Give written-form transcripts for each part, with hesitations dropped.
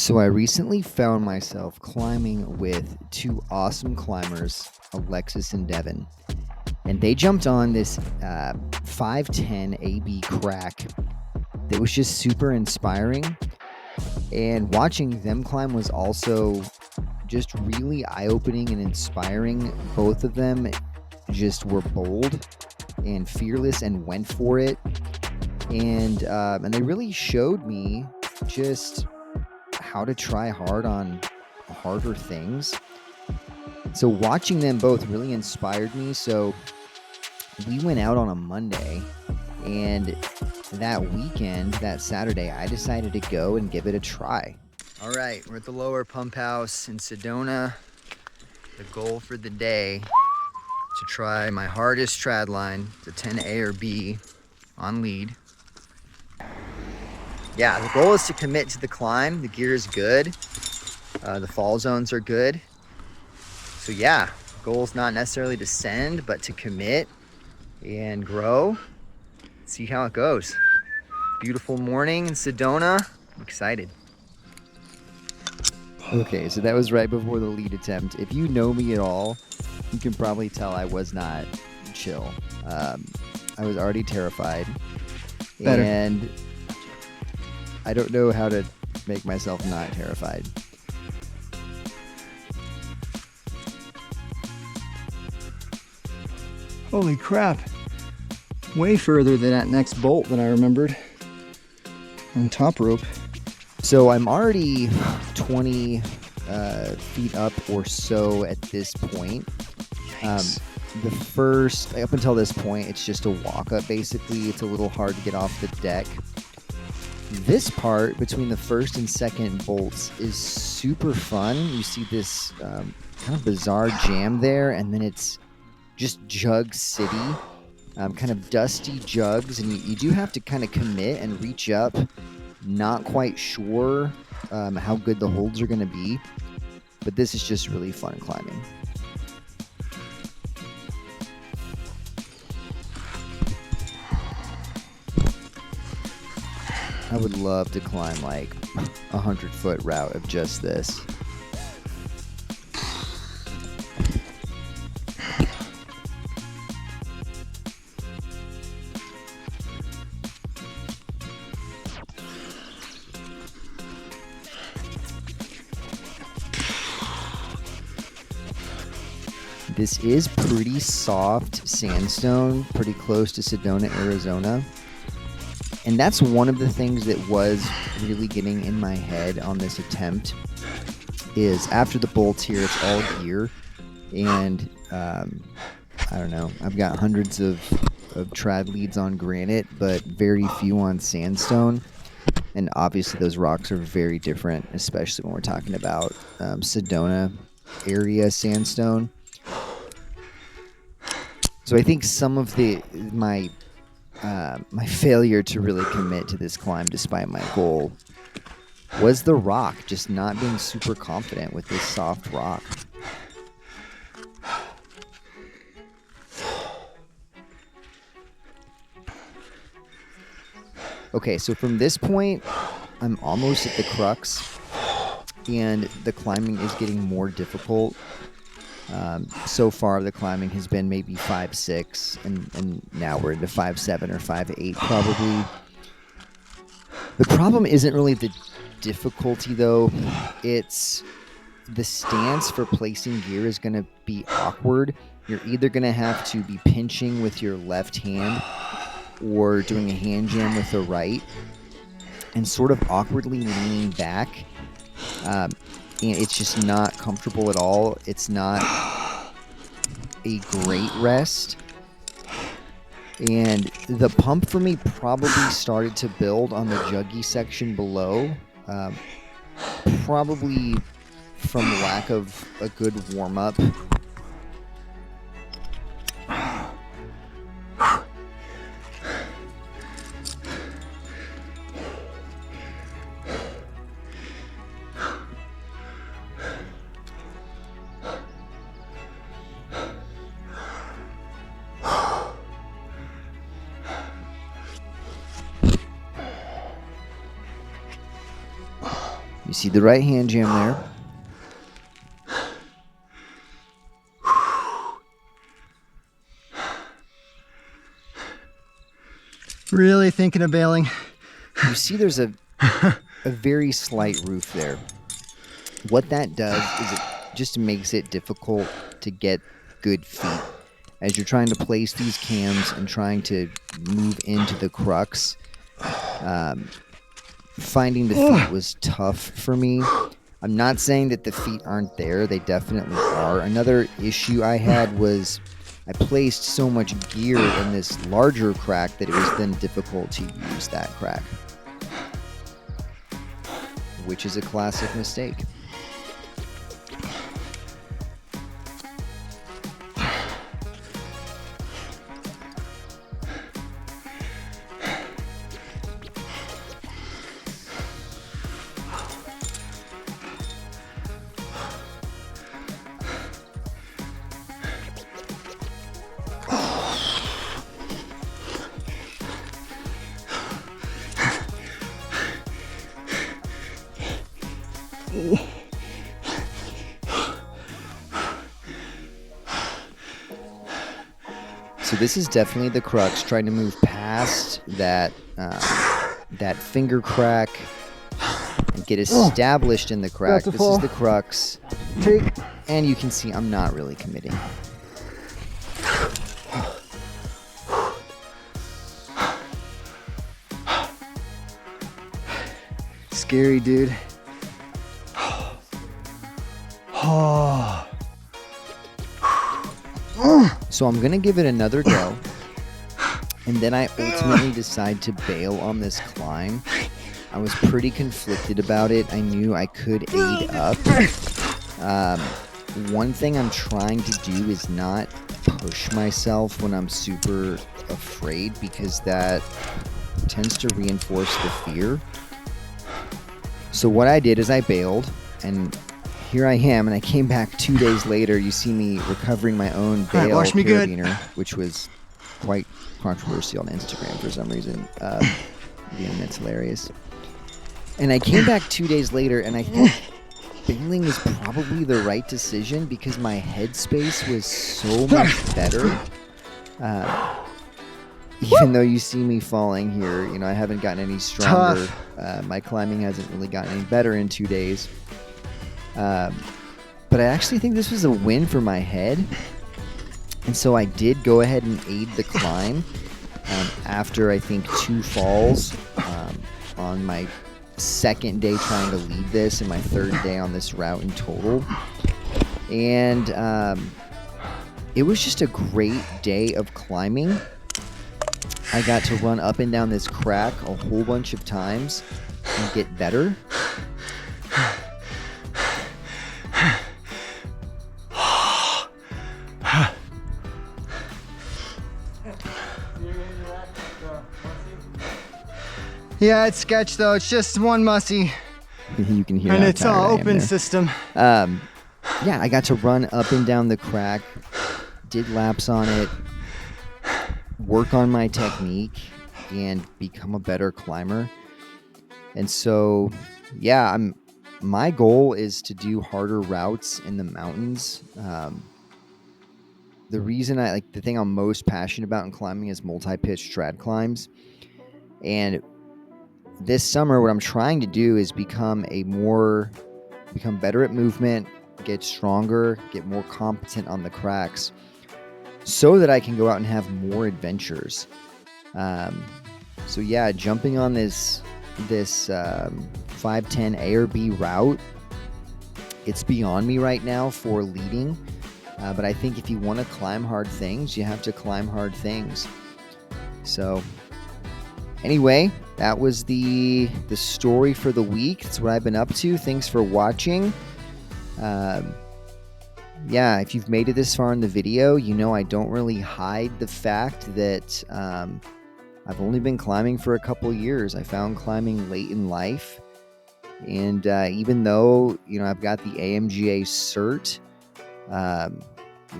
So I recently found myself climbing with two awesome climbers, Alexis and Devon, and they jumped on this 510 AB crack that was just super inspiring. And watching them climb was also just really eye-opening and inspiring. Both of them just were bold and fearless and went for it, and they really showed me just how to try hard on harder things. So watching them both really inspired me. So we went out on a Monday, and that weekend, that Saturday, I decided to go and give it a try. All right, we're at the lower pump house in Sedona. The goal for the day to try my hardest trad line, the 10A or B on lead. Yeah, the goal is to commit to the climb. The gear is good. The fall zones are good. So yeah, goal is not necessarily to send, but to commit and grow. See how it goes. Beautiful morning in Sedona. I'm excited. Okay, so that was right before the lead attempt. If you know me at all, you can probably tell I was not chill. I was already terrified. Better. And I don't know how to make myself not terrified. Holy crap. Way further than that next bolt than I remembered on top rope. So I'm already 20 feet up or so at this point. The first, up until this point, it's just a walk up basically. It's a little hard to get off the deck. This part between the first and second bolts is super fun. You see this kind of bizarre jam there, and then it's just Jug City, kind of dusty jugs, and you do have to kind of commit and reach up. Not quite sure how good the holds are going to be, but this is just really fun climbing. I would love to climb like 100-foot route of just this. This is pretty soft sandstone, pretty close to Sedona, Arizona. And that's one of the things that was really getting in my head on this attempt is after the bolts here, it's all gear. And I don't know, I've got hundreds of trad leads on granite, but very few on sandstone. And obviously those rocks are very different, especially when we're talking about Sedona area sandstone. So I think some of my failure to really commit to this climb despite my goal was the rock, just not being super confident with this soft rock. Okay, so from this point, I'm almost at the crux, and the climbing is getting more difficult. So far, the climbing has been maybe 5.6, and now we're into 5.7 or 5.8 probably. The problem isn't really the difficulty, though. It's the stance for placing gear is going to be awkward. You're either going to have to be pinching with your left hand or doing a hand jam with the right and sort of awkwardly leaning back. And it's just not comfortable at all. It's not a great rest. And the pump for me probably started to build on the juggy section below. Probably from lack of a good warm-up. You see the right hand jam there. Really thinking of bailing. You see there's a very slight roof there. What that does is it just makes it difficult to get good feet. As you're trying to place these cams and trying to move into the crux, finding the feet was tough for me. I'm not saying that the feet aren't there. They definitely are. Another issue I had was I placed so much gear in this larger crack that it was then difficult to use that crack, which is a classic mistake. So this is definitely the crux, trying to move past that that finger crack and get established in the crack. This is the crux. And you can see I'm not really committing. Scary, dude. So I'm going to give it another go. And then I ultimately decide to bail on this climb. I was pretty conflicted about it. I knew I could aid up. One thing I'm trying to do is not push myself when I'm super afraid, because that tends to reinforce the fear. So what I did is I bailed, and here I am, and I came back 2 days later. You see me recovering my own bail carabiner, which was quite controversial on Instagram for some reason. The internet's hilarious. And I came back 2 days later, and I think bailing was probably the right decision because my headspace was so much better. Even though you see me falling here, you know, I haven't gotten any stronger. My climbing hasn't really gotten any better in 2 days. But I actually think this was a win for my head. And so I did go ahead and aid the climb after, I think, 2 falls on my second day trying to lead this and my third day on this route in total. And it was just a great day of climbing. I got to run up and down this crack a whole bunch of times and get better. Yeah, it's sketch though. It's just one mussy. You can hear. And it's all open system. Yeah, I got to run up and down the crack, did laps on it, work on my technique, and become a better climber. And so, yeah, my goal is to do harder routes in the mountains. The reason the thing I'm most passionate about in climbing is multi-pitch trad climbs. And this summer, what I'm trying to do is become better at movement, get stronger, get more competent on the cracks, so that I can go out and have more adventures. So yeah, jumping on this 510 A or B route, it's beyond me right now for leading. But I think if you want to climb hard things, you have to climb hard things. So anyway, that was the story for the week. That's what I've been up to. Thanks for watching. Yeah, if you've made it this far in the video, you know I don't really hide the fact that I've only been climbing for a couple years. I found climbing late in life. And even though, you know, I've got the AMGA cert,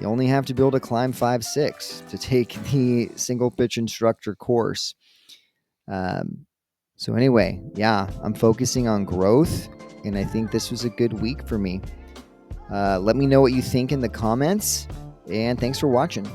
you only have to be able to climb 5-6 to take the single pitch instructor course. So anyway, yeah, I'm focusing on growth and I think this was a good week for me. Let me know what you think in the comments, and thanks for watching.